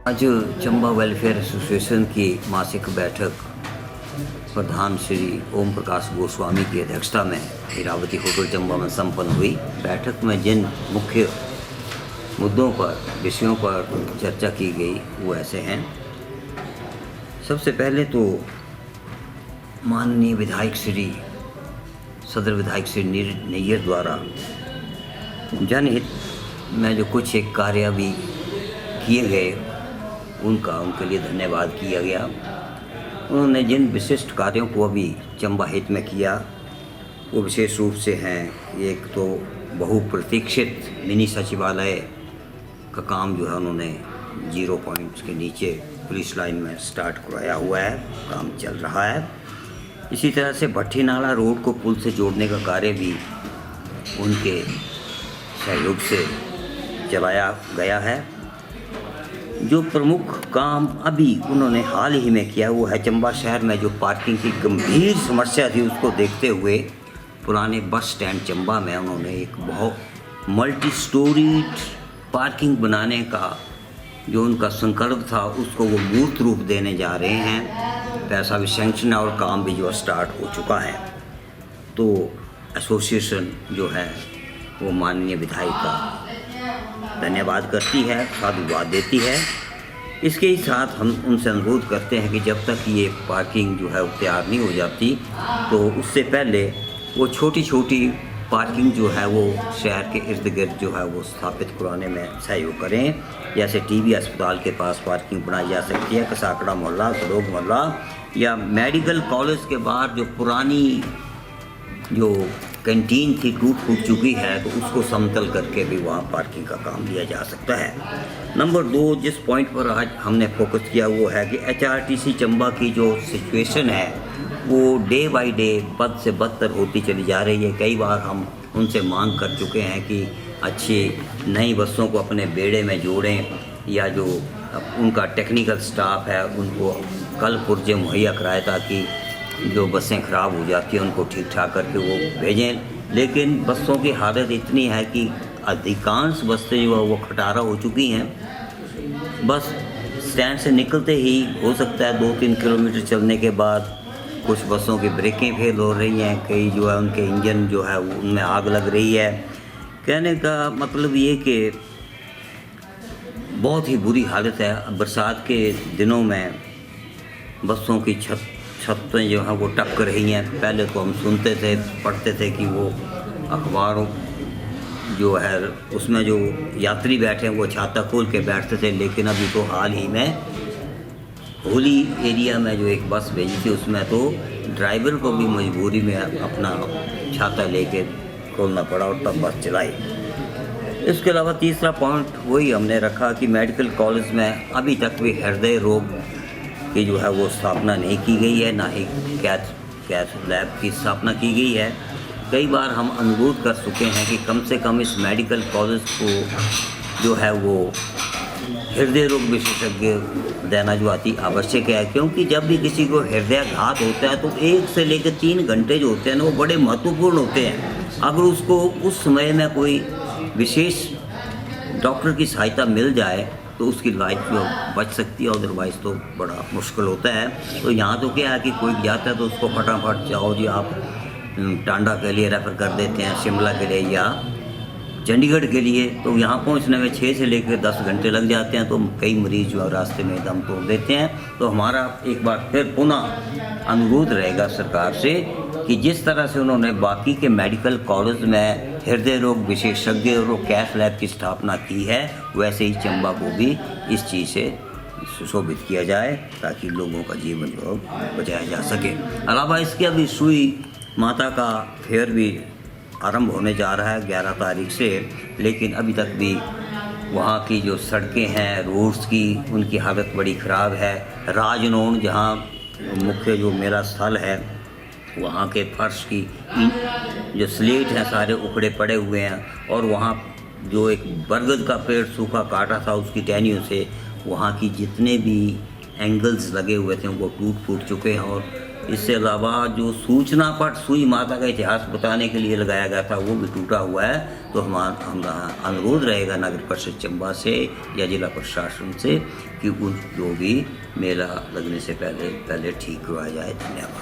आज Chamba welfare association की मासिक बैठक प्रधान श्री ओम प्रकाश गोस्वामी की अध्यक्षता में हीरावती होटल चंबा में संपन्न हुई। बैठक में जिन मुख्य मुद्दों पर विषयों पर चर्चा की गई वो ऐसे हैं। सबसे पहले तो माननीय विधायक श्री सदर विधायक श्री नैयर द्वारा जनहित में जो कुछ एक कार्य भी किए गए उनके लिए धन्यवाद किया गया। उन्होंने जिन विशिष्ट कार्यों को अभी चंबा हित में किया वो विशेष रूप से हैं, एक तो बहुप्रतीक्षित मिनी सचिवालय का काम जो है उन्होंने 0 पॉइंट्स के नीचे पुलिस लाइन में स्टार्ट कराया हुआ है, काम चल रहा है। इसी तरह से भट्टी नाला रोड को पुल से जोड़ने का कार्य भी उनके सहयोग से चलाया गया है। जो प्रमुख काम अभी उन्होंने हाल ही में किया वो है चंबा शहर में जो पार्किंग की गंभीर समस्या थी उसको देखते हुए पुराने बस स्टैंड चंबा में उन्होंने एक बहुत मल्टी स्टोरीड पार्किंग बनाने का जो उनका संकल्प था उसको वो मूर्त रूप देने जा रहे हैं। पैसा भी सैंक्शन और काम भी जो स्टार्ट हो चुका है। तो एसोसिएशन जो है वो माननीय विधायक का धन्यवाद करती है, साधुवाद देती है। इसके ही साथ हम उनसे अनुरोध करते हैं कि जब तक ये पार्किंग जो है वो तैयार नहीं हो जाती तो उससे पहले वो छोटी छोटी पार्किंग जो है वो शहर के इर्द गिर्द जो है वो स्थापित कराने में सहयोग करें। जैसे टीबी अस्पताल के पास पार्किंग बनाई जा सकती है, कसाकड़ा मोहल्ला, सड़ोग मोहल्ला, या मेडिकल कॉलेज के बाहर जो पुरानी जो कैंटीन थी टूट फूट चुकी है तो उसको समतल करके भी वहाँ पार्किंग का काम लिया जा सकता है। नंबर 2 जिस पॉइंट पर आज हमने फोकस किया वो है कि HRTC चंबा की जो सिचुएशन है वो डे बाय डे बद से बदतर होती चली जा रही है। कई बार हम उनसे मांग कर चुके हैं कि अच्छी नई बसों को अपने बेड़े में जोड़ें या जो उनका टेक्निकल स्टाफ है उनको कल पुर्जे मुहैया कराए ताकि जो बसें ख़राब हो जाती हैं उनको ठीक ठाक करके वो भेजें। लेकिन बसों की हालत इतनी है कि अधिकांश बसें जो है वो खटारा हो चुकी हैं। बस स्टैंड से निकलते ही हो सकता है 2-3 किलोमीटर चलने के बाद कुछ बसों की ब्रेकें फेल हो रही हैं, कई जो है उनके इंजन जो है उनमें आग लग रही है। कहने का मतलब ये कि बहुत ही बुरी हालत है। बरसात के दिनों में बसों की छतें जो हैं वो टपक रही हैं। पहले तो हम सुनते थे, पढ़ते थे कि वो अखबारों जो है उसमें जो यात्री बैठे हैं वो छाता खोल के बैठते थे, लेकिन अभी तो हाल ही में होली एरिया में जो एक बस भेजी थी उसमें तो ड्राइवर को भी मजबूरी में अपना छाता लेके खोलना पड़ा और तब बस चलाई। इसके अलावा तीसरा पॉइंट वही हमने रखा कि मेडिकल कॉलेज में अभी तक भी हृदय रोग की जो है वो स्थापना नहीं की गई है, ना ही कैथ लैब की स्थापना की गई है। कई बार हम अनुरोध कर चुके हैं कि कम से कम इस मेडिकल कॉलेज को जो है वो हृदय रोग विशेषज्ञ देना जो अति आवश्यक है, क्योंकि जब भी किसी को हृदयाघात होता है तो 1 से लेकर 3 घंटे जो होते हैं ना वो बड़े महत्वपूर्ण होते हैं। अगर उसको उस समय में कोई विशेष डॉक्टर की सहायता मिल जाए तो उसकी लाइफ जो बच सकती है, अदरवाइज़ तो बड़ा मुश्किल होता है। तो यहाँ तो क्या है कि कोई जाता है तो उसको फटाफट जाओ जी आप टांडा के लिए रेफ़र कर देते हैं, शिमला के लिए या चंडीगढ़ के लिए, तो यहाँ पहुँचने में 6 से लेकर 10 घंटे लग जाते हैं। तो कई मरीज़ जो रास्ते में दम तोड़ देते हैं। तो हमारा एक बार फिर पुनः अनुरोध रहेगा सरकार से कि जिस तरह से उन्होंने बाकी के मेडिकल कॉलेज में हृदय रोग विशेषज्ञ और कैथ लैब की स्थापना की है, वैसे ही चंबा को भी इस चीज़ से सुशोभित किया जाए ताकि लोगों का जीवन जो बचाया जा सके। अलावा इसके अभी सुई माता का फेयर भी आरंभ होने जा रहा है 11 तारीख से, लेकिन अभी तक भी वहाँ की जो सड़कें हैं रोड्स की उनकी हालत बड़ी ख़राब है। राजनोन जहाँ मुख्य जो मेरा स्थल है वहाँ के फर्श की जो स्लेट हैं सारे उखड़े पड़े हुए हैं और वहाँ जो एक बरगद का पेड़ सूखा काटा था उसकी टहनियों से वहाँ की जितने भी एंगल्स लगे हुए थे वो टूट फूट चुके हैं और इससे अलावा जो सूचना पट सुई माता का इतिहास बताने के लिए लगाया गया था वो भी टूटा हुआ है। तो हमारा अनुरोध रहेगा नगर परिषद चंबा से या जिला प्रशासन से कि उन जो भी मेला लगने से पहले ठीक करवाया जाए। धन्यवाद।